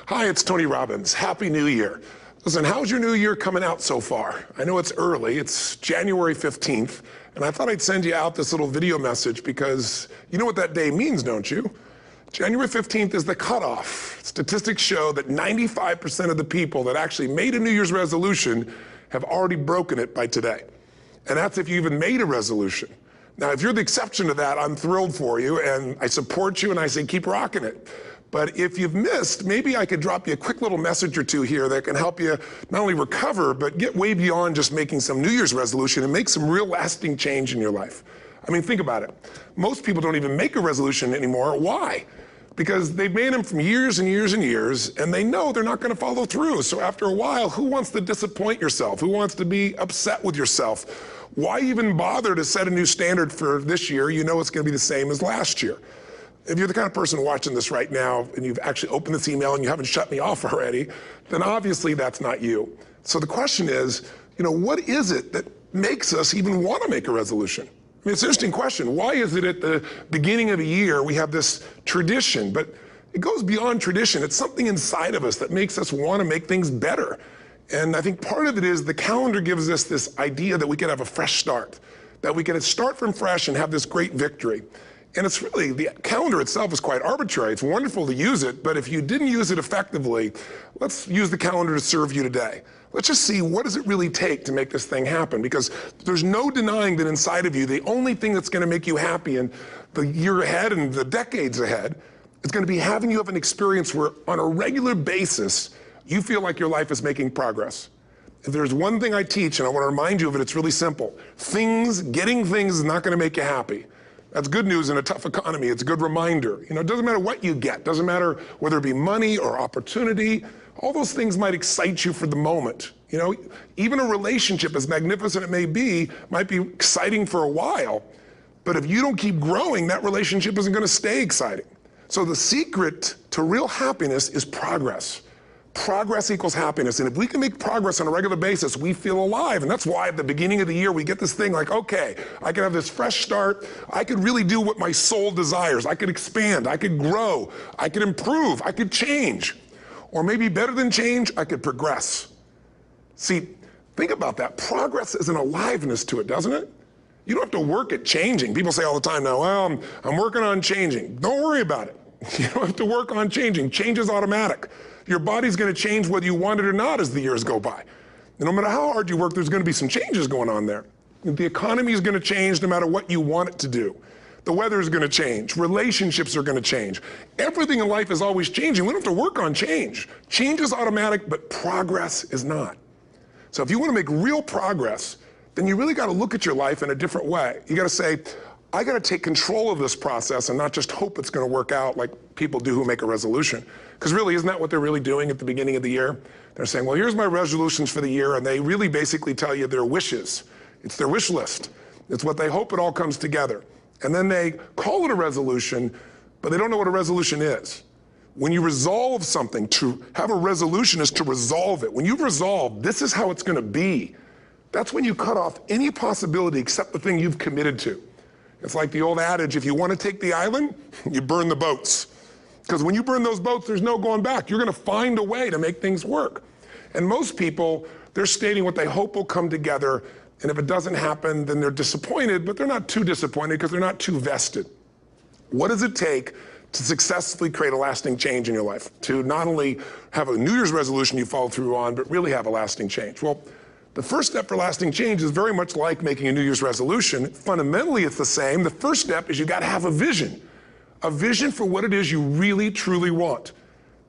Hi, it's Tony Robbins. Happy New Year. Listen, how's your new year coming out so far? I know it's early, it's January 15th, and I thought I'd send you out this little video message because you know what that day means, don't you? January 15th is the cutoff. Statistics show that 95% of the people that actually made a New Year's resolution have already broken it by today. And that's if you even made a resolution. Now, if you're the exception to that, I'm thrilled for you, and I support you, and I say keep rocking it. But if you've missed, maybe I could drop you a quick little message or two here that can help you not only recover, but get way beyond just making some New Year's resolution and make some real lasting change in your life. I mean, think about it. Most people don't even make a resolution anymore. Why? Because they've made them from years and years and years, and they know they're not going to follow through. So after a while, who wants to disappoint yourself? Who wants to be upset with yourself? Why even bother to set a new standard for this year? You know it's going to be the same as last year. If you're the kind of person watching this right now and you've actually opened this email and you haven't shut me off already, then obviously that's not you. So the question is, what is it that makes us even want to make a resolution? I mean, it's an interesting question. Why is it at the beginning of a year we have this tradition, but it goes beyond tradition. It's something inside of us that makes us want to make things better. And I think part of it is the calendar gives us this idea that we could have a fresh start, that we can start from fresh and have this great victory. And it's really, the calendar itself is quite arbitrary. It's wonderful to use it, but if you didn't use it effectively, let's use the calendar to serve you today. Let's just see, what does it really take to make this thing happen? Because there's no denying that inside of you, the only thing that's going to make you happy in the year ahead and the decades ahead is going to be having you have an experience where on a regular basis, you feel like your life is making progress. If there's one thing I teach, and I want to remind you of it, it's really simple. Getting things is not going to make you happy. That's good news in a tough economy. It's a good reminder. It doesn't matter what you get. Doesn't matter whether it be money or opportunity. All those things might excite you for the moment. Even a relationship, as magnificent it may be, might be exciting for a while. But if you don't keep growing, that relationship isn't going to stay exciting. So the secret to real happiness is progress. Progress equals happiness. And if we can make progress on a regular basis, we feel alive. And that's why at the beginning of the year, we get this thing like, okay, I can have this fresh start. I could really do what my soul desires. I could expand. I could grow. I could improve. I could change. Or maybe better than change, I could progress. See, think about that. Progress is an aliveness to it, doesn't it? You don't have to work at changing. People say all the time now, well, I'm working on changing. Don't worry about it. You don't have to work on changing. Change is automatic. Your body's going to change whether you want it or not as the years go by. And no matter how hard you work, there's going to be some changes going on there. The economy is going to change no matter what you want it to do. The weather is going to change. Relationships are going to change. Everything in life is always changing. We don't have to work on change. Change is automatic, but progress is not. So if you want to make real progress, then you really got to look at your life in a different way. You got to say, I got to take control of this process and not just hope it's going to work out like people do who make a resolution. Because really, isn't that what they're really doing at the beginning of the year? They're saying, well, here's my resolutions for the year, and they really basically tell you their wishes. It's their wish list. It's what they hope it all comes together. And then they call it a resolution, but they don't know what a resolution is. When you resolve something, to have a resolution is to resolve it. When you've resolved, this is how it's going to be. That's when you cut off any possibility except the thing you've committed to. It's like the old adage, if you want to take the island, you burn the boats. Because when you burn those boats, there's no going back. You're going to find a way to make things work. And most people, they're stating what they hope will come together, and if it doesn't happen, then they're disappointed, but they're not too disappointed because they're not too vested. What does it take to successfully create a lasting change in your life? To not only have a New Year's resolution you follow through on, but really have a lasting change? Well, the first step for lasting change is very much like making a New Year's resolution. Fundamentally, it's the same. The first step is you got to have a vision for what it is you really, truly want.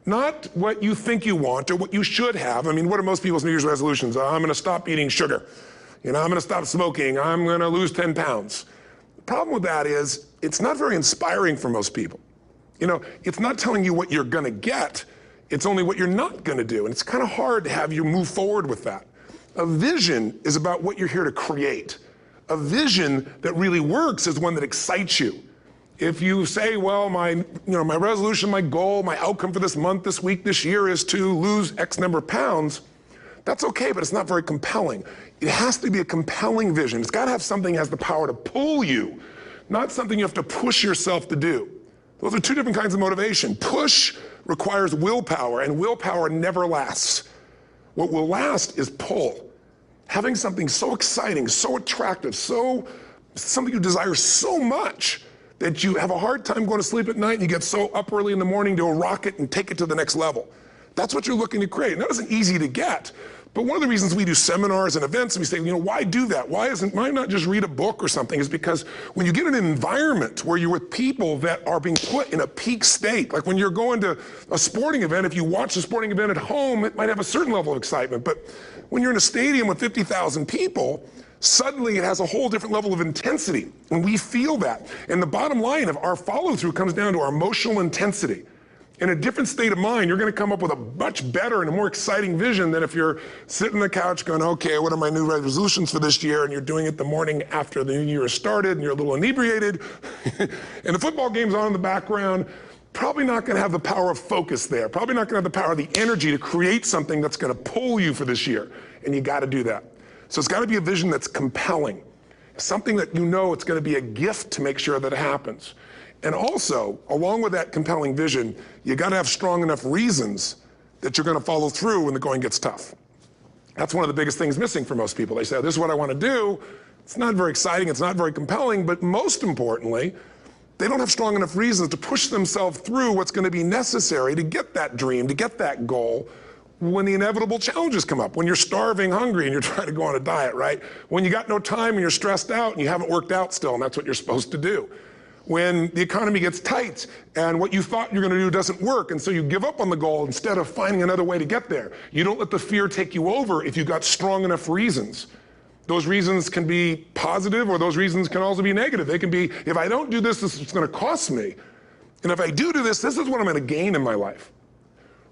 Not what you think you want or what you should have. I mean, what are most people's New Year's resolutions? I'm going to stop eating sugar. I'm going to stop smoking. I'm going to lose 10 pounds. The problem with that is it's not very inspiring for most people. It's not telling you what you're going to get. It's only what you're not going to do. And it's kind of hard to have you move forward with that. A vision is about what you're here to create. A vision that really works is one that excites you. If you say, well, my resolution, my goal, my outcome for this month, this week, this year is to lose X number of pounds, that's okay, but it's not very compelling. It has to be a compelling vision. It's got to have something that has the power to pull you, not something you have to push yourself to do. Those are two different kinds of motivation. Push requires willpower, and willpower never lasts. What will last is pull. Having something so exciting, so attractive, something you desire so much that you have a hard time going to sleep at night and you get so up early in the morning to rock it and take it to the next level. That's what you're looking to create. And that isn't easy to get. But one of the reasons we do seminars and events and we say, why do that? Why not just read a book or something? Is because when you get in an environment where you're with people that are being put in a peak state, like when you're going to a sporting event, if you watch a sporting event at home, it might have a certain level of excitement. But when you're in a stadium with 50,000 people, suddenly it has a whole different level of intensity. And we feel that. And the bottom line of our follow-through comes down to our emotional intensity. In a different state of mind, you're going to come up with a much better and a more exciting vision than if you're sitting on the couch going, okay, what are my new resolutions for this year? And you're doing it the morning after the new year has started and you're a little inebriated and the football game's on in the background. Probably not going to have the power of focus there. Probably not going to have the power of the energy to create something that's going to pull you for this year. And you got to do that. So it's got to be a vision that's compelling. Something that it's going to be a gift to make sure that it happens. And also, along with that compelling vision, you got to have strong enough reasons that you're going to follow through when the going gets tough. That's one of the biggest things missing for most people. They say, this is what I want to do. It's not very exciting. It's not very compelling. But most importantly, they don't have strong enough reasons to push themselves through what's going to be necessary to get that dream, to get that goal, when the inevitable challenges come up, when you're starving, hungry, and you're trying to go on a diet, right? When you got no time and you're stressed out and you haven't worked out still, and that's what you're supposed to do. When the economy gets tight and what you thought you're going to do doesn't work, and so you give up on the goal instead of finding another way to get there. You don't let the fear take you over if you've got strong enough reasons. Those reasons can be positive, or those reasons can also be negative. They can be, if I don't do this, this is going to cost me. And if I do this, this is what I'm going to gain in my life.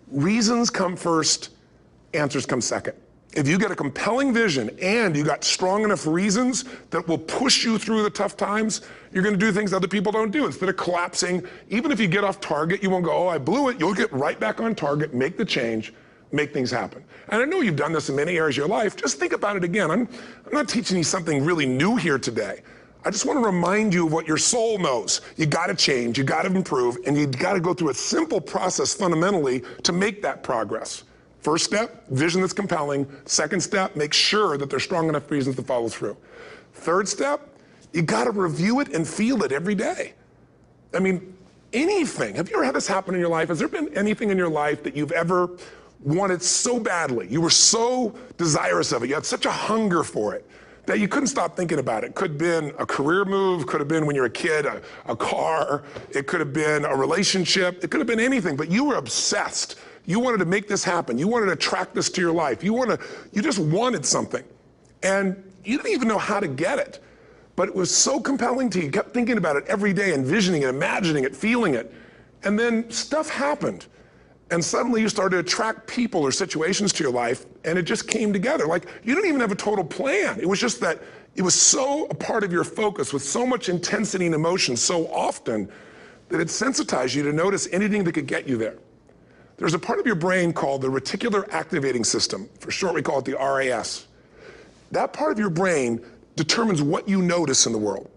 Reasons come first, answers come second. If you get a compelling vision and you got strong enough reasons that will push you through the tough times, you're going to do things other people don't do. Instead of collapsing, even if you get off target, you won't go, oh, I blew it. You'll get right back on target, make the change, make things happen. And I know you've done this in many areas of your life. Just think about it again. I'm not teaching you something really new here today. I just want to remind you of what your soul knows. You got to change, you got to improve, and you got to go through a simple process fundamentally to make that progress. First step, vision that's compelling. Second step, make sure that there's strong enough reasons to follow through. Third step, you got to review it and feel it every day. I mean, anything. Have you ever had this happen in your life? Has there been anything in your life that you've ever wanted so badly? You were so desirous of it. You had such a hunger for it that you couldn't stop thinking about it. Could have been a career move, could have been when you were a kid, a car, it could have been a relationship, it could have been anything, but you were obsessed. You wanted to make this happen. You wanted to attract this to your life. You just wanted something. And you didn't even know how to get it. But it was so compelling to you. You kept thinking about it every day, envisioning it, imagining it, feeling it. And then stuff happened. And suddenly you started to attract people or situations to your life, and it just came together. Like, you didn't even have a total plan. It was just that it was so a part of your focus with so much intensity and emotion so often that it sensitized you to notice anything that could get you there. There's a part of your brain called the reticular activating system. For short, we call it the RAS. That part of your brain determines what you notice in the world.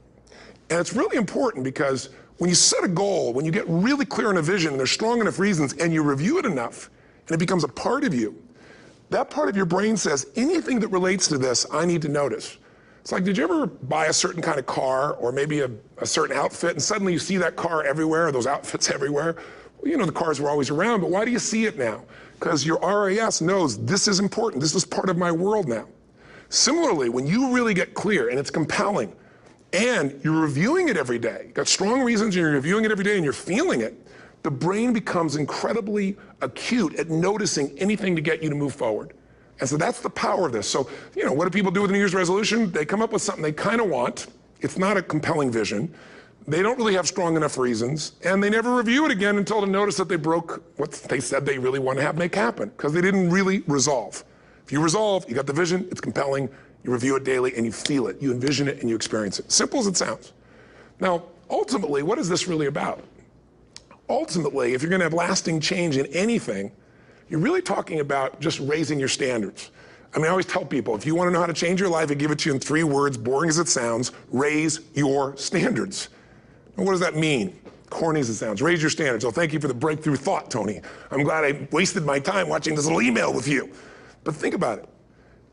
And it's really important because when you set a goal, when you get really clear on a vision and there's strong enough reasons and you review it enough and it becomes a part of you, that part of your brain says, anything that relates to this, I need to notice. It's like, did you ever buy a certain kind of car or maybe a certain outfit and suddenly you see that car everywhere or those outfits everywhere? Well, you know, the cars were always around, but why do you see it now? Because your RAS knows this is important. This is part of my world now. Similarly, when you really get clear and it's compelling and you're reviewing it every day, you've got strong reasons and you're reviewing it every day and you're feeling it, the brain becomes incredibly acute at noticing anything to get you to move forward. And so that's the power of this. So, you know, what do people do with a New Year's resolution? They come up with something they kind of want. It's not a compelling vision. They don't really have strong enough reasons, and they never review it again until to notice that they broke what they said they really want to have make happen, because they didn't really resolve. If you resolve, you got the vision, it's compelling, you review it daily, and you feel it, you envision it, and you experience it. Simple as it sounds. Now, ultimately, what is this really about? Ultimately, if you're going to have lasting change in anything, you're really talking about just raising your standards. I mean, I always tell people, if you want to know how to change your life, I give it to you in 3 words, boring as it sounds: raise your standards. And what does that mean? corny as it sounds. Raise your standards. Oh, thank you for the breakthrough thought, Tony. I'm glad I wasted my time watching this little email with you. But think about it.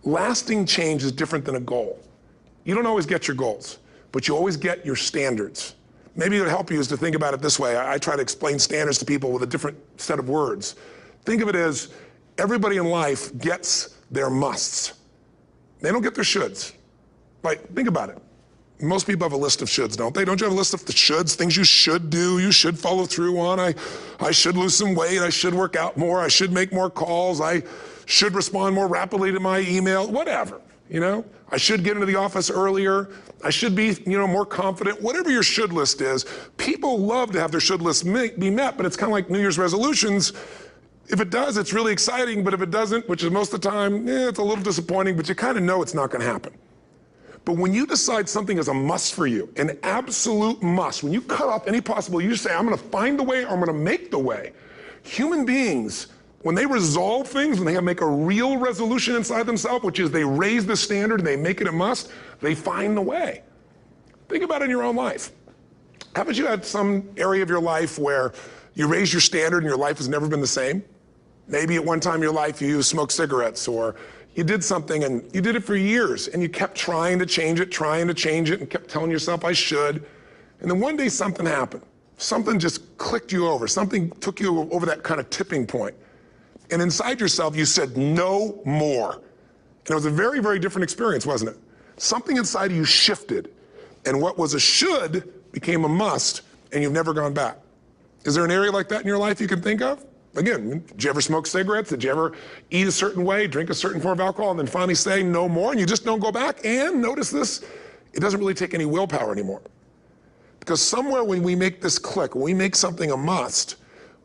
Lasting change is different than a goal. You don't always get your goals, but you always get your standards. Maybe it would help you is to think about it this way. I try to explain standards to people with a different set of words. Think of it as everybody in life gets their musts. They don't get their shoulds. Like, think about it. Most people have a list of shoulds, don't they? Don't you have a list of the shoulds, things you should do, you should follow through on? I should lose some weight, I should work out more, I should make more calls, I should respond more rapidly to my email, whatever, you know? I should get into the office earlier, I should be, more confident. Whatever your should list is, people love to have their should list be met, but it's kind of like New Year's resolutions. If it does, it's really exciting, but if it doesn't, which is most of the time, it's a little disappointing, but you kind of know it's not going to happen. But when you decide something is a must for you, an absolute must, when you cut off any possible, you say, I'm going to find the way or I'm going to make the way. Human beings, when they resolve things, when they make a real resolution inside themselves, which is they raise the standard and they make it a must, they find the way. Think about it in your own life. Haven't you had some area of your life where you raise your standard and your life has never been the same? Maybe at one time in your life you smoked cigarettes, or you did something and you did it for years and you kept trying to change it and kept telling yourself I should. And then one day something happened. Something just clicked you over. Something took you over that kind of tipping point. And inside yourself you said no more. And it was a very, very different experience, wasn't it? Something inside of you shifted and what was a should became a must and you've never gone back. Is there an area like that in your life you can think of? Again, did you ever smoke cigarettes? Did you ever eat a certain way, drink a certain form of alcohol, and then finally say no more, and you just don't go back? And notice this, it doesn't really take any willpower anymore. Because somewhere when we make this click, when we make something a must,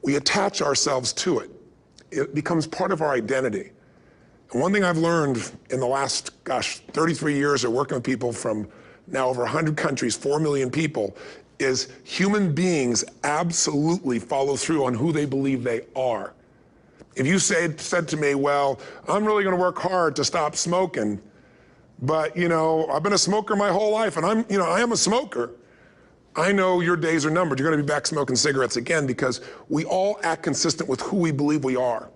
we attach ourselves to it. It becomes part of our identity. And one thing I've learned in the last, 33 years of working with people from now over 100 countries, 4 million people, is human beings absolutely follow through on who they believe they are. If you said to me, well, I'm really going to work hard to stop smoking, but I've been a smoker my whole life and I am a smoker. I know your days are numbered. You're going to be back smoking cigarettes again because we all act consistent with who we believe we are.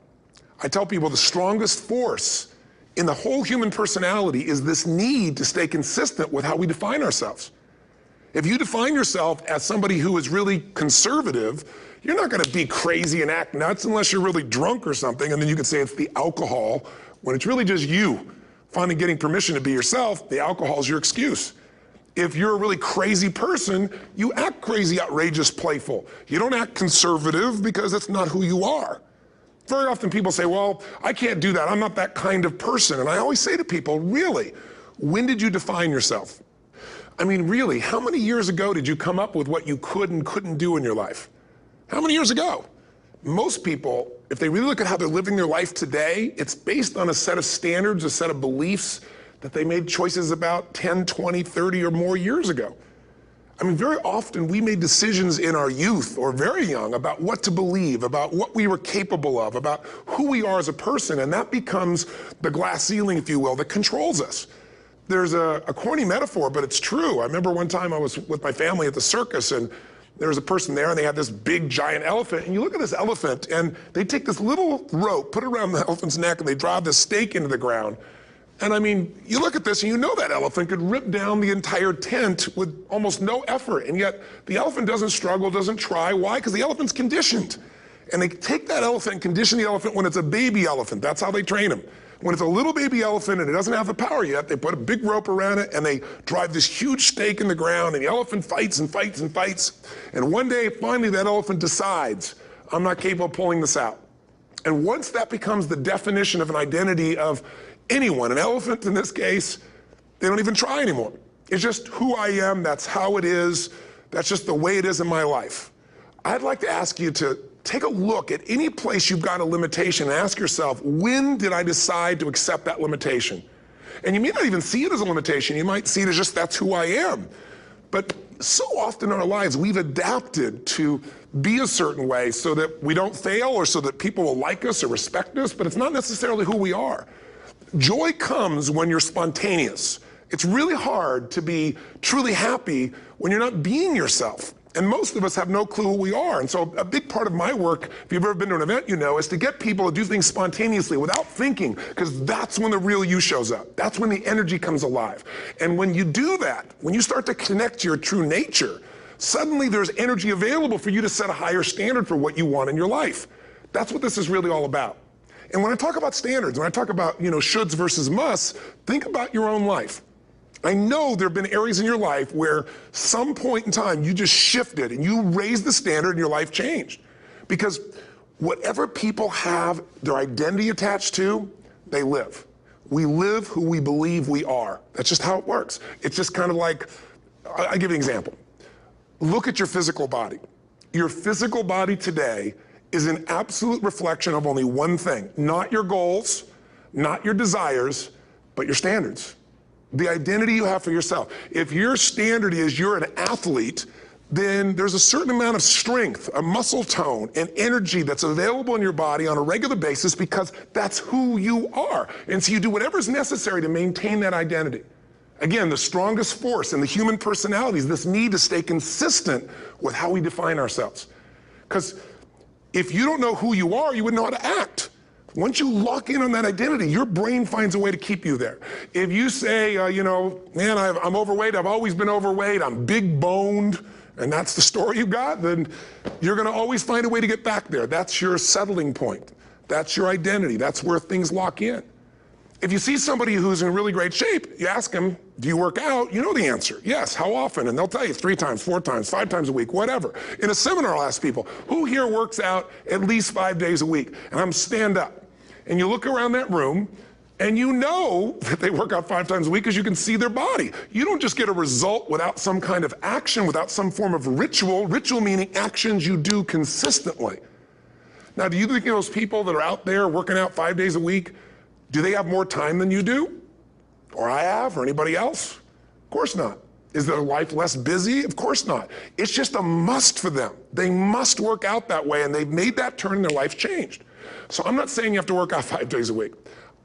I tell people the strongest force in the whole human personality is this need to stay consistent with how we define ourselves. If you define yourself as somebody who is really conservative, you're not going to be crazy and act nuts unless you're really drunk or something, and then you can say it's the alcohol. When it's really just you finally getting permission to be yourself, the alcohol is your excuse. If you're a really crazy person, you act crazy, outrageous, playful. You don't act conservative because that's not who you are. Very often people say, well, I can't do that. I'm not that kind of person. And I always say to people, really, when did you define yourself? I mean, really, how many years ago did you come up with what you could and couldn't do in your life? How many years ago? Most people, if they really look at how they're living their life today, it's based on a set of standards, a set of beliefs that they made choices about 10, 20, 30 or more years ago. I mean, very often we made decisions in our youth or very young about what to believe, about what we were capable of, about who we are as a person, and that becomes the glass ceiling, if you will, that controls us. There's a corny metaphor, but it's true. I remember one time I was with my family at the circus and there was a person there and they had this big giant elephant, and you look at this elephant and they take this little rope, put it around the elephant's neck, and they drive this stake into the ground. And I mean, you look at this and you know that elephant could rip down the entire tent with almost no effort, and yet the elephant doesn't struggle, doesn't try. Why? Because the elephant's conditioned. And they take that elephant and condition the elephant when it's a baby elephant. That's how they train them. When it's a little baby elephant and it doesn't have the power yet, they put a big rope around it and they drive this huge stake in the ground, and the elephant fights and fights and fights. And one day, finally, that elephant decides, I'm not capable of pulling this out. And once that becomes the definition of an identity of anyone, an elephant in this case, they don't even try anymore. It's just who I am, that's how it is, that's just the way it is in my life. I'd like to ask you to take a look at any place you've got a limitation and ask yourself, when did I decide to accept that limitation? And you may not even see it as a limitation. You might see it as just that's who I am. But so often in our lives, we've adapted to be a certain way so that we don't fail or so that people will like us or respect us, but it's not necessarily who we are. Joy comes when you're spontaneous. It's really hard to be truly happy when you're not being yourself. And most of us have no clue who we are. And so a big part of my work, if you've ever been to an event, you know, is to get people to do things spontaneously without thinking, because that's when the real you shows up. That's when the energy comes alive. And when you do that, when you start to connect to your true nature, suddenly there's energy available for you to set a higher standard for what you want in your life. That's what this is really all about. And when I talk about standards, when I talk about, you know, shoulds versus musts, think about your own life. I know there have been areas in your life where some point in time you just shifted and you raised the standard and your life changed. Because whatever people have their identity attached to, they live. We live who we believe we are. That's just how it works. It's just kind of like, I'll give you an example. Look at your physical body. Your physical body today is an absolute reflection of only one thing, not your goals, not your desires, but your standards. The identity you have for yourself. If your standard is you're an athlete, then there's a certain amount of strength, a muscle tone, and energy that's available in your body on a regular basis because that's who you are. And so you do whatever's necessary to maintain that identity. Again, the strongest force in the human personality is this need to stay consistent with how we define ourselves. Because if you don't know who you are, you wouldn't know how to act. Once you lock in on that identity, your brain finds a way to keep you there. If you say, you know, man, I'm overweight, I've always been overweight, I'm big boned, and that's the story you got, then you're gonna always find a way to get back there. That's your settling point. That's your identity. That's where things lock in. If you see somebody who's in really great shape, you ask them, do you work out? You know the answer. Yes, how often? And they'll tell you 3 times, 4 times, 5 times a week, whatever. In a seminar, I'll ask people, who here works out at least 5 days a week? And I'm stand up. And you look around that room, and you know that they work out 5 times a week because you can see their body. You don't just get a result without some kind of action, without some form of ritual. Ritual meaning actions you do consistently. Now, do you think those people that are out there working out 5 days a week, do they have more time than you do? Or I have, or anybody else? Of course not. Is their life less busy? Of course not. It's just a must for them. They must work out that way, and they've made that turn and their life's changed. So I'm not saying you have to work out 5 days a week.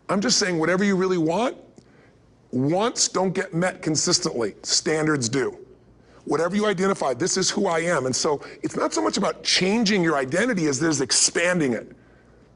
I'm just saying whatever you really want, wants don't get met consistently. Standards do. Whatever you identify, this is who I am. And so it's not so much about changing your identity as it is expanding it.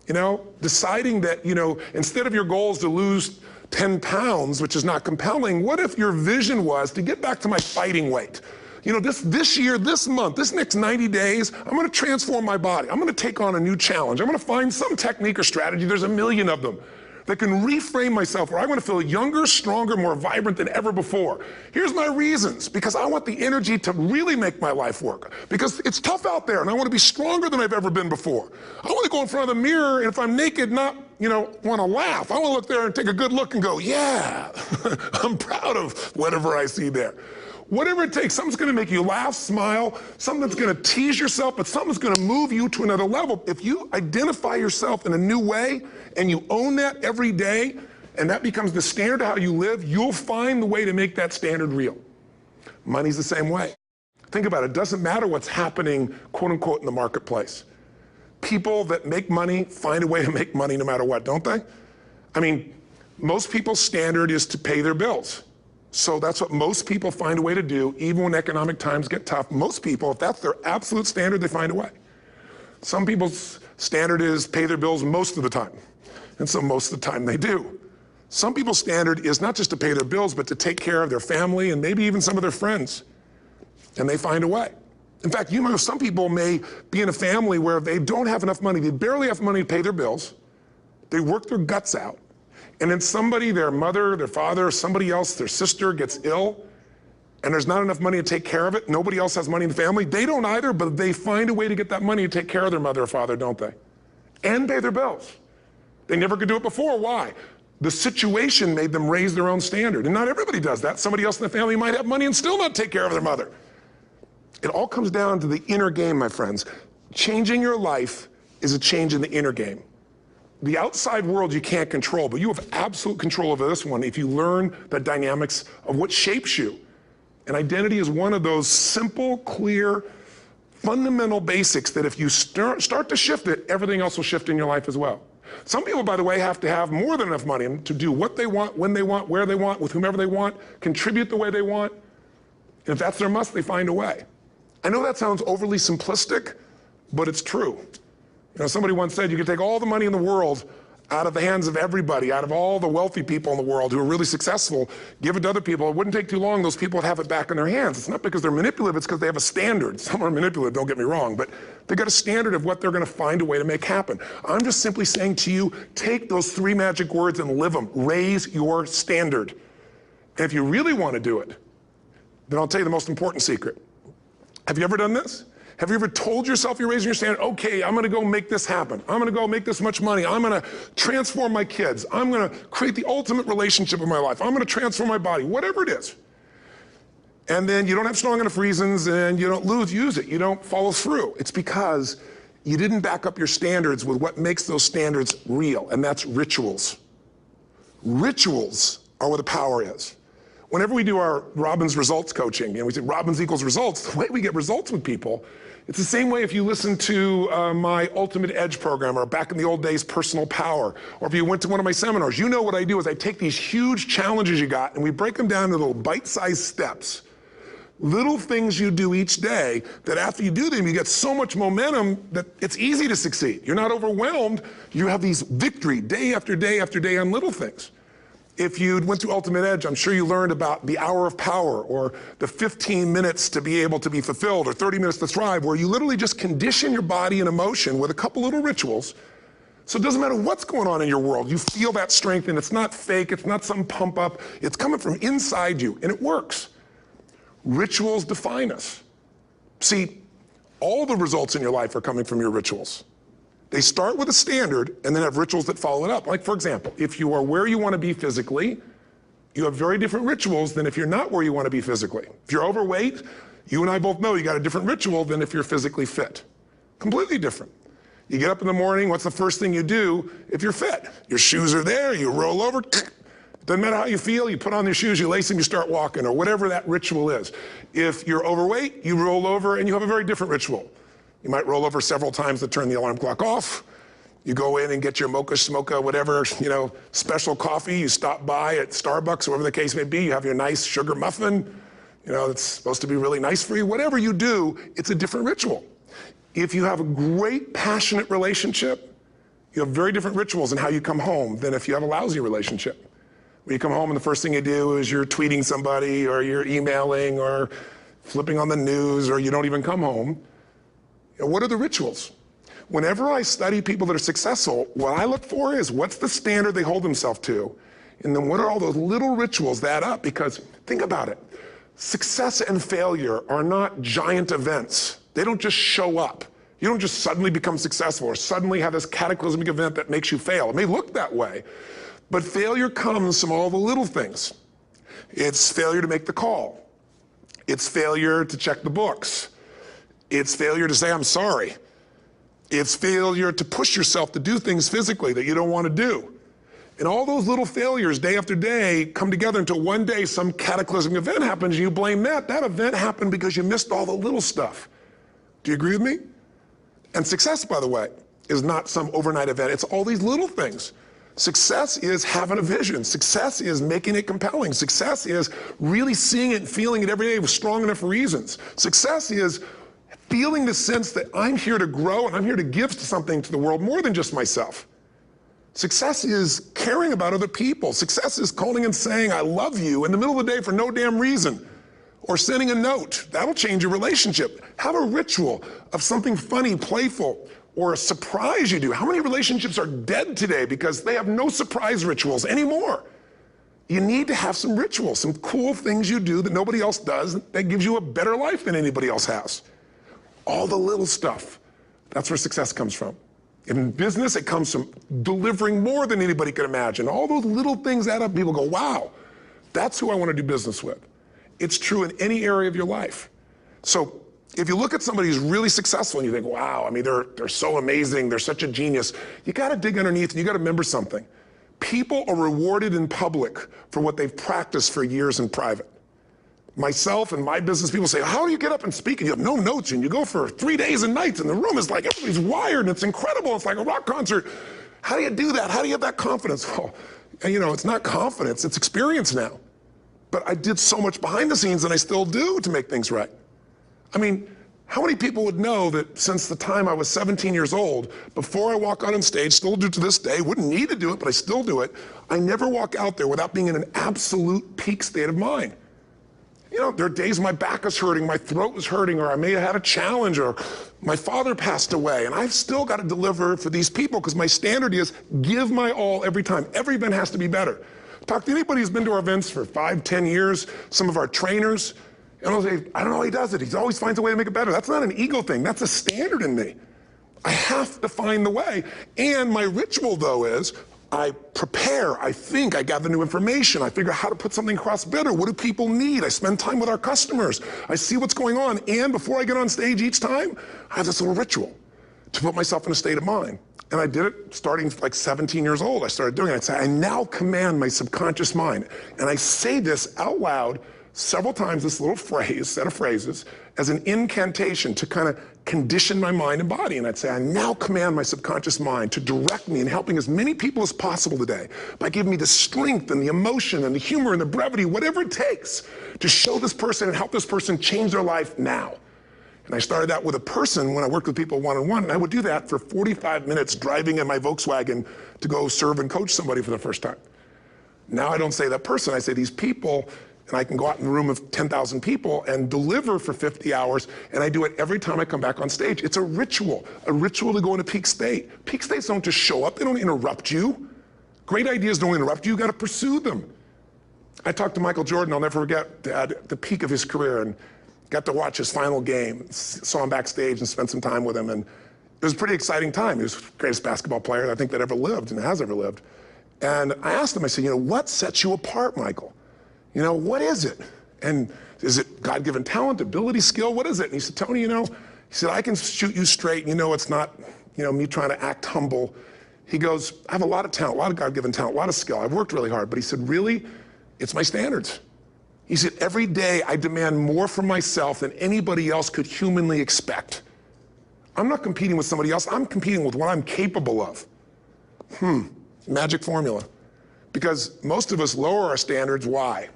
You know, deciding that, you know, instead of your goal is to lose 10 pounds, which is not compelling, what if your vision was to get back to my fighting weight? You know, this year, this month, this next 90 days, I'm gonna transform my body. I'm gonna take on a new challenge. I'm gonna find some technique or strategy, there's a million of them, that can reframe myself where I want to feel younger, stronger, more vibrant than ever before. Here's my reasons, because I want the energy to really make my life work. Because it's tough out there and I want to be stronger than I've ever been before. I want to go in front of the mirror and if I'm naked, not, you know, want to laugh. I want to look there and take a good look and go, yeah, I'm proud of whatever I see there. Whatever it takes, something's gonna make you laugh, smile, something that's gonna tease yourself, but something's gonna move you to another level. If you identify yourself in a new way and you own that every day, and that becomes the standard of how you live, you'll find the way to make that standard real. Money's the same way. Think about it, it doesn't matter what's happening, quote unquote, in the marketplace. People that make money find a way to make money no matter what, don't they? I mean, most people's standard is to pay their bills. So that's what most people find a way to do, even when economic times get tough. Most people, if that's their absolute standard, they find a way. Some people's standard is pay their bills most of the time. And so most of the time they do. Some people's standard is not just to pay their bills, but to take care of their family and maybe even some of their friends. And they find a way. In fact, you know, some people may be in a family where they don't have enough money. They barely have money to pay their bills. They work their guts out. And then somebody, their mother, their father, somebody else, their sister gets ill, and there's not enough money to take care of it. Nobody else has money in the family. They don't either, but they find a way to get that money to take care of their mother or father, don't they? And pay their bills. They never could do it before. Why? The situation made them raise their own standard. And not everybody does that. Somebody else in the family might have money and still not take care of their mother. It all comes down to the inner game, my friends. Changing your life is a change in the inner game. The outside world you can't control, but you have absolute control over this one if you learn the dynamics of what shapes you. And identity is one of those simple, clear, fundamental basics that if you start to shift it, everything else will shift in your life as well. Some people, by the way, have to have more than enough money to do what they want, when they want, where they want, with whomever they want, contribute the way they want. And if that's their must, they find a way. I know that sounds overly simplistic, but it's true. You know, somebody once said you could take all the money in the world out of the hands of everybody, out of all the wealthy people in the world who are really successful, give it to other people. It wouldn't take too long, those people would have it back in their hands. It's not because they're manipulative, it's because they have a standard. Some are manipulative, don't get me wrong, but they've got a standard of what they're gonna find a way to make happen. I'm just simply saying to you, take those 3 magic words and live them. Raise your standard. And if you really wanna do it, then I'll tell you the most important secret. Have you ever done this? Have you ever told yourself you're raising your standard? Okay, I'm gonna go make this happen. I'm gonna go make this much money. I'm gonna transform my kids. I'm gonna create the ultimate relationship of my life. I'm gonna transform my body, whatever it is. And then you don't have strong enough reasons and you don't use it. You don't follow through. It's because you didn't back up your standards with what makes those standards real, and that's rituals. Rituals are where the power is. Whenever we do our Robbins results coaching, and we say Robbins equals results, the way we get results with people, it's the same way if you listen to my Ultimate Edge program, or back in the old days, Personal Power, or if you went to one of my seminars. You know what I do is I take these huge challenges you got and we break them down into little bite-sized steps. Little things you do each day that after you do them, you get so much momentum that it's easy to succeed. You're not overwhelmed. You have these victory day after day after day on little things. If you went through Ultimate Edge, I'm sure you learned about the hour of power, or the 15 minutes to be able to be fulfilled, or 30 minutes to thrive, where you literally just condition your body and emotion with a couple little rituals. So it doesn't matter what's going on in your world, you feel that strength, and it's not fake, it's not some pump up, it's coming from inside you, and it works. Rituals define us. See, all the results in your life are coming from your rituals. They start with a standard and then have rituals that follow it up. Like, for example, if you are where you want to be physically, you have very different rituals than if you're not where you want to be physically. If you're overweight, you and I both know you got a different ritual than if you're physically fit. Completely different. You get up in the morning, what's the first thing you do if you're fit? Your shoes are there, you roll over, doesn't matter how you feel, you put on your shoes, you lace them, you start walking, or whatever that ritual is. If you're overweight, you roll over and you have a very different ritual. You might roll over several times to turn the alarm clock off. You go in and get your mocha, smocha, whatever, special coffee. You stop by at Starbucks, whatever the case may be. You have your nice sugar muffin. It's supposed to be really nice for you. Whatever you do, it's a different ritual. If you have a great, passionate relationship, you have very different rituals in how you come home than if you have a lousy relationship. When you come home and the first thing you do is you're tweeting somebody, or you're emailing, or flipping on the news, or you don't even come home. What are the rituals? Whenever I study people that are successful, what I look for is what's the standard they hold themselves to, and then what are all those little rituals that add up? Because think about it, success and failure are not giant events. They don't just show up. You don't just suddenly become successful or suddenly have this cataclysmic event that makes you fail. It may look that way, but failure comes from all the little things. It's failure to make the call. It's failure to check the books. It's failure to say, I'm sorry. It's failure to push yourself to do things physically that you don't want to do. And all those little failures day after day come together until one day some cataclysmic event happens and you blame that. That event happened because you missed all the little stuff. Do you agree with me? And success, by the way, is not some overnight event. It's all these little things. Success is having a vision. Success is making it compelling. Success is really seeing it and feeling it every day with strong enough reasons. Success is feeling the sense that I'm here to grow and I'm here to give something to the world more than just myself. Success is caring about other people. Success is calling and saying, I love you in the middle of the day for no damn reason. Or sending a note. That'll change your relationship. Have a ritual of something funny, playful, or a surprise you do. How many relationships are dead today because they have no surprise rituals anymore? You need to have some rituals, some cool things you do that nobody else does that gives you a better life than anybody else has. All the little stuff, that's where success comes from. In business, it comes from delivering more than anybody could imagine. All those little things add up. People go, wow, that's who I want to do business with. It's true in any area of your life. So if you look at somebody who's really successful and you think, wow, I mean, they're so amazing, they're such a genius, you got to dig underneath and you got to remember something. People are rewarded in public for what they've practiced for years in private. Myself and my business people say, how do you get up and speak? And you have no notes and you go for 3 days and nights and the room is like, everybody's wired and it's incredible. It's like a rock concert. How do you do that? How do you have that confidence? Well, it's not confidence, it's experience now. But I did so much behind the scenes and I still do to make things right. I mean, How many people would know that since the time I was 17 years old, before I walk out on stage, still do to this day, wouldn't need to do it, but I still do it, I never walk out there without being in an absolute peak state of mind. You know, there are days my back is hurting, my throat was hurting, or I may have had a challenge, or my father passed away, and I've still got to deliver for these people because my standard is give my all every time. Every event has to be better. Talk to anybody who's been to our events for 5, 10 years, some of our trainers, and I'll say, I don't know how he does it. He always finds a way to make it better. That's not an ego thing. That's a standard in me. I have to find the way. And my ritual, though, is I prepare, I think, I gather new information, I figure out how to put something across better. What do people need? I spend time with our customers. I see what's going on. And before I get on stage each time, I have this little ritual to put myself in a state of mind. And I did it starting like 17 years old. I started doing it. I'd say, I now command my subconscious mind. And I say this out loud several times, this little phrase, set of phrases, as an incantation to kind of condition my mind and body. And I'd say, I now command my subconscious mind to direct me in helping as many people as possible today by giving me the strength and the emotion and the humor and the brevity, whatever it takes to show this person and help this person change their life now. And I started that with a person when I worked with people one-on-one, and I would do that for 45 minutes driving in my Volkswagen to go serve and coach somebody for the first time. Now I don't say that person, I say these people, and I can go out in a room of 10,000 people and deliver for 50 hours, and I do it every time I come back on stage. It's a ritual to go into peak state. Peak states don't just show up, they don't interrupt you. Great ideas don't interrupt you, you gotta pursue them. I talked to Michael Jordan, I'll never forget, at the peak of his career, and got to watch his final game, saw him backstage and spent some time with him, and it was a pretty exciting time. He was the greatest basketball player I think that ever lived and has ever lived. And I asked him, I said, you know, what sets you apart, Michael? You know, what is it? And is it God-given talent, ability, skill? What is it? And he said, Tony, you know, he said, I can shoot you straight. And you know, it's not, you know, me trying to act humble. He goes, I have a lot of talent, a lot of God-given talent, a lot of skill. I've worked really hard. But he said, really, it's my standards. He said, every day I demand more from myself than anybody else could humanly expect. I'm not competing with somebody else. I'm competing with what I'm capable of. Magic formula. Because most of us lower our standards. Why?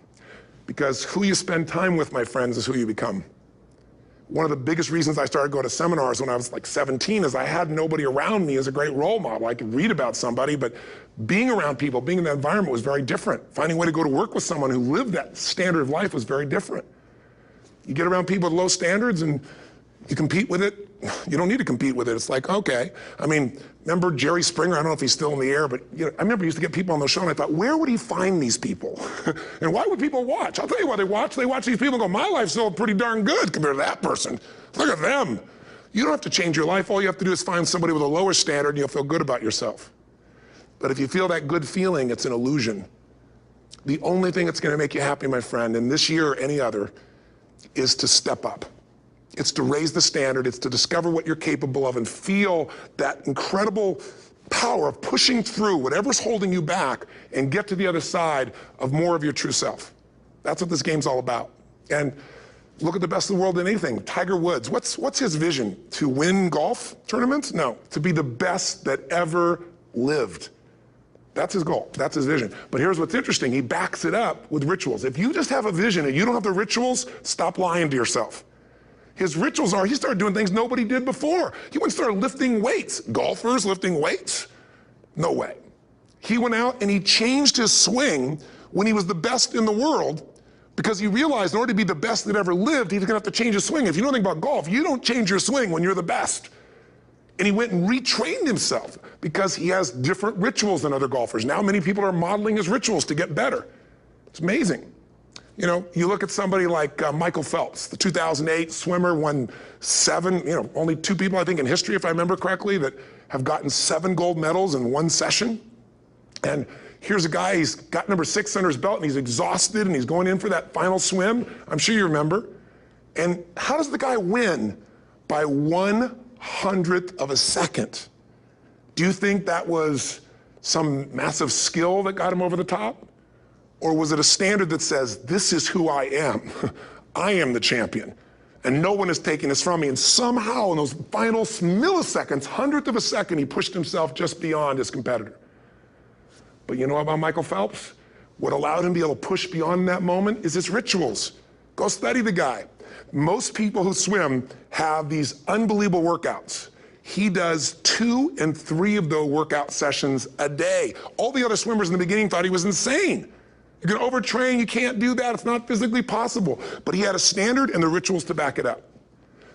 Because who you spend time with, my friends, is who you become. One of the biggest reasons I started going to seminars when I was like 17 is I had nobody around me as a great role model. I could read about somebody, but being around people, being in that environment was very different. Finding a way to go to work with someone who lived that standard of life was very different. You get around people with low standards and you compete with it. You don't need to compete with it. It's like, okay. I mean, remember Jerry Springer? I don't know if he's still in the air, but you know, I remember he used to get people on the show and I thought, where would he find these people? And why would people watch? I'll tell you why they watch. They watch these people and go, my life's still pretty darn good compared to that person. Look at them. You don't have to change your life. All you have to do is find somebody with a lower standard and you'll feel good about yourself. But if you feel that good feeling, it's an illusion. The only thing that's going to make you happy, my friend, and this year or any other, is to step up. It's to raise the standard. It's to discover what you're capable of and feel that incredible power of pushing through whatever's holding you back and get to the other side of more of your true self. That's what this game's all about. And look at the best of the world in anything. Tiger Woods, what's his vision? To win golf tournaments? No, to be the best that ever lived. That's his goal, that's his vision. But here's what's interesting, he backs it up with rituals. If you just have a vision and you don't have the rituals, stop lying to yourself. His rituals are, he started doing things nobody did before. He went and started lifting weights. Golfers lifting weights? No way. He went out and he changed his swing when he was the best in the world because he realized in order to be the best that ever lived, he was gonna have to change his swing. If you know anything about golf, you don't change your swing when you're the best. And he went and retrained himself because he has different rituals than other golfers. Now many people are modeling his rituals to get better. It's amazing. You know, you look at somebody like Michael Phelps, the 2008 swimmer, won 7, you know, only 2 people I think in history, if I remember correctly, that have gotten 7 gold medals in one session. And here's a guy, he's got number 6 under his belt and he's exhausted and he's going in for that final swim. I'm sure you remember. And how does the guy win? By 1/100th of a second. Do you think that was some massive skill that got him over the top? Or was it a standard that says, this is who I am. I am the champion. And no one is taking this from me. And somehow in those final milliseconds, 100th of a second, he pushed himself just beyond his competitor. But you know about Michael Phelps? What allowed him to be able to push beyond that moment is his rituals. Go study the guy. Most people who swim have these unbelievable workouts. He does 2 and 3 of those workout sessions a day. All the other swimmers in the beginning thought he was insane. You're gonna overtrain, you can't do that, it's not physically possible. But he had a standard and the rituals to back it up.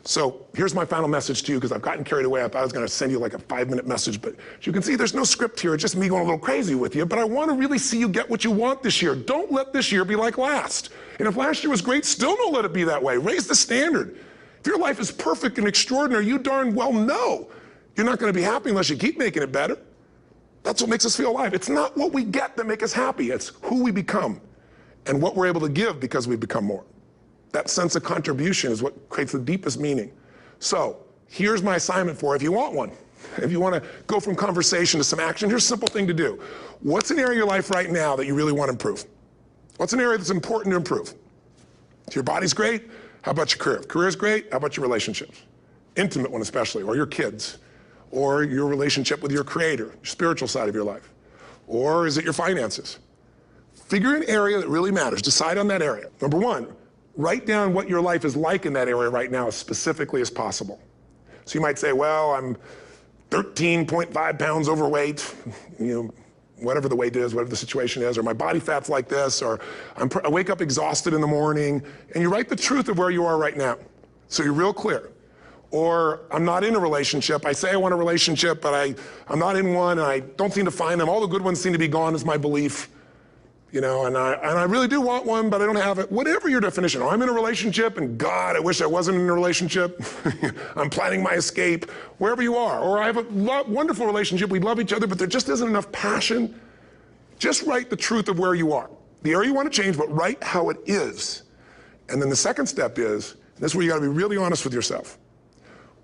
So here's my final message to you, because I've gotten carried away. I thought I was gonna send you like a 5-minute message, but as you can see, there's no script here. It's just me going a little crazy with you, but I wanna really see you get what you want this year. Don't let this year be like last. And if last year was great, still don't let it be that way. Raise the standard. If your life is perfect and extraordinary, you darn well know you're not gonna be happy unless you keep making it better. That's what makes us feel alive. It's not what we get that make us happy, it's who we become and what we're able to give because we become more. That sense of contribution is what creates the deepest meaning. So here's my assignment for you, if you want one. If you wanna go from conversation to some action, here's a simple thing to do. What's an area of your life right now that you really wanna improve? What's an area that's important to improve? If your body's great, how about your career? If career's great, how about your relationships? Intimate one especially, or your kids, or your relationship with your creator, your spiritual side of your life. Or is it your finances? Figure an area that really matters, decide on that area. Number 1, write down what your life is like in that area right now as specifically as possible. So you might say, well, I'm 13.5 pounds overweight, whatever the weight is, whatever the situation is, or my body fat's like this, or I wake up exhausted in the morning, and you write the truth of where you are right now. So you're real clear. Or I'm not in a relationship. I say I want a relationship, but I'm not in one, and I don't seem to find them. All the good ones seem to be gone is my belief. And I really do want one, but I don't have it. Whatever your definition. Or I'm in a relationship, and God, I wish I wasn't in a relationship. I'm planning my escape, wherever you are. Or I have a wonderful relationship, we love each other, but there just isn't enough passion. Just write the truth of where you are. The area you want to change, but write how it is. And then the second step is, this is where you gotta be really honest with yourself.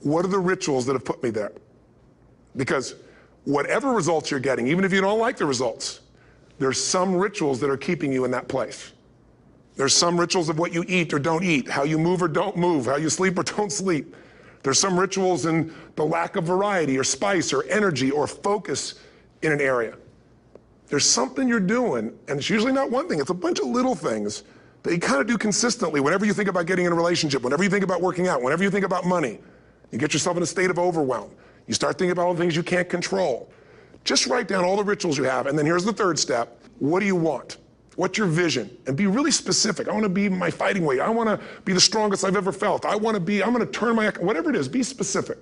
What are the rituals that have put me there? Because whatever results you're getting, even if you don't like the results, there's some rituals that are keeping you in that place. There's some rituals of what you eat or don't eat, how you move or don't move, how you sleep or don't sleep. There's some rituals in the lack of variety or spice or energy or focus in an area. There's something you're doing, and it's usually not one thing, it's a bunch of little things that you kind of do consistently whenever you think about getting in a relationship, whenever you think about working out, whenever you think about money. You get yourself in a state of overwhelm. You start thinking about all the things you can't control. Just write down all the rituals you have, and then here's the third step. What do you want? What's your vision? And be really specific. I want to be my fighting weight. I want to be the strongest I've ever felt. I'm going to turn whatever it is, be specific.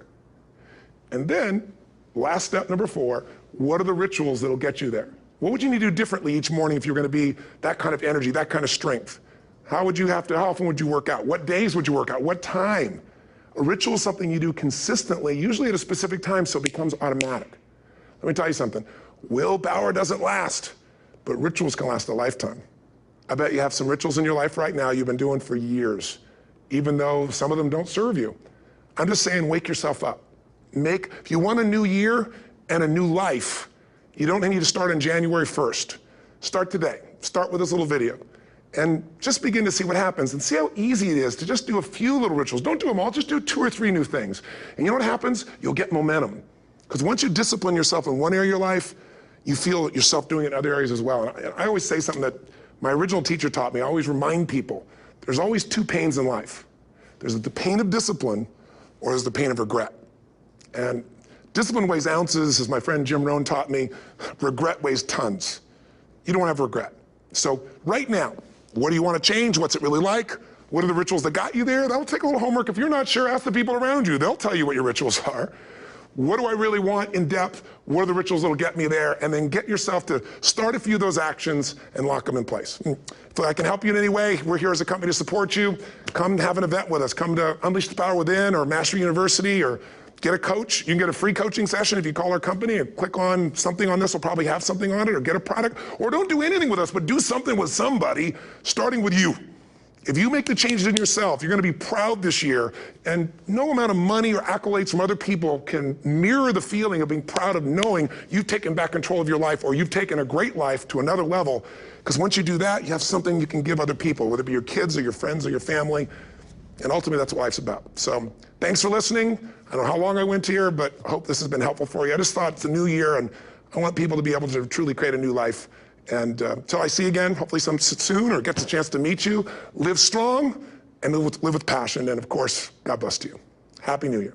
And then, last step number 4, what are the rituals that'll get you there? What would you need to do differently each morning if you're going to be that kind of energy, that kind of strength? How often would you work out? What days would you work out? What time? A ritual is something you do consistently, usually at a specific time, so it becomes automatic. Let me tell you something. Willpower doesn't last, but rituals can last a lifetime. I bet you have some rituals in your life right now you've been doing for years, even though some of them don't serve you. I'm just saying, wake yourself up. If you want a new year and a new life, you don't need to start on January 1st. Start today. Start with this little video. And just begin to see what happens and see how easy it is to just do a few little rituals. Don't do them all, just do 2 or 3 new things. And you know what happens? You'll get momentum. Because once you discipline yourself in one area of your life, you feel yourself doing it in other areas as well. And I always say something that my original teacher taught me. I always remind people, there's always 2 pains in life. There's the pain of discipline, or there's the pain of regret. And discipline weighs ounces, as my friend Jim Rohn taught me. Regret weighs tons. You don't have regret. So right now, what do you want to change? What's it really like? What are the rituals that got you there? That'll take a little homework. If you're not sure, ask the people around you. They'll tell you what your rituals are. What do I really want in depth? What are the rituals that'll get me there? And then get yourself to start a few of those actions and lock them in place. If I can help you in any way, we're here as a company to support you. Come have an event with us. Come to Unleash the Power Within or Master University, or get a coach. You can get a free coaching session if you call our company and click on something on this. We'll probably have something on it, or get a product. Or don't do anything with us, but do something with somebody, starting with you. If you make the changes in yourself, you're going to be proud this year, and no amount of money or accolades from other people can mirror the feeling of being proud of knowing you've taken back control of your life, or you've taken a great life to another level. Because once you do that, you have something you can give other people, whether it be your kids or your friends or your family. And ultimately, that's what life's about. So thanks for listening. I don't know how long I went here, but I hope this has been helpful for you. I just thought it's a new year, and I want people to be able to truly create a new life. And until I see you again, hopefully soon, or get the chance to meet you, live strong and live with passion. And of course, God bless to you. Happy New Year.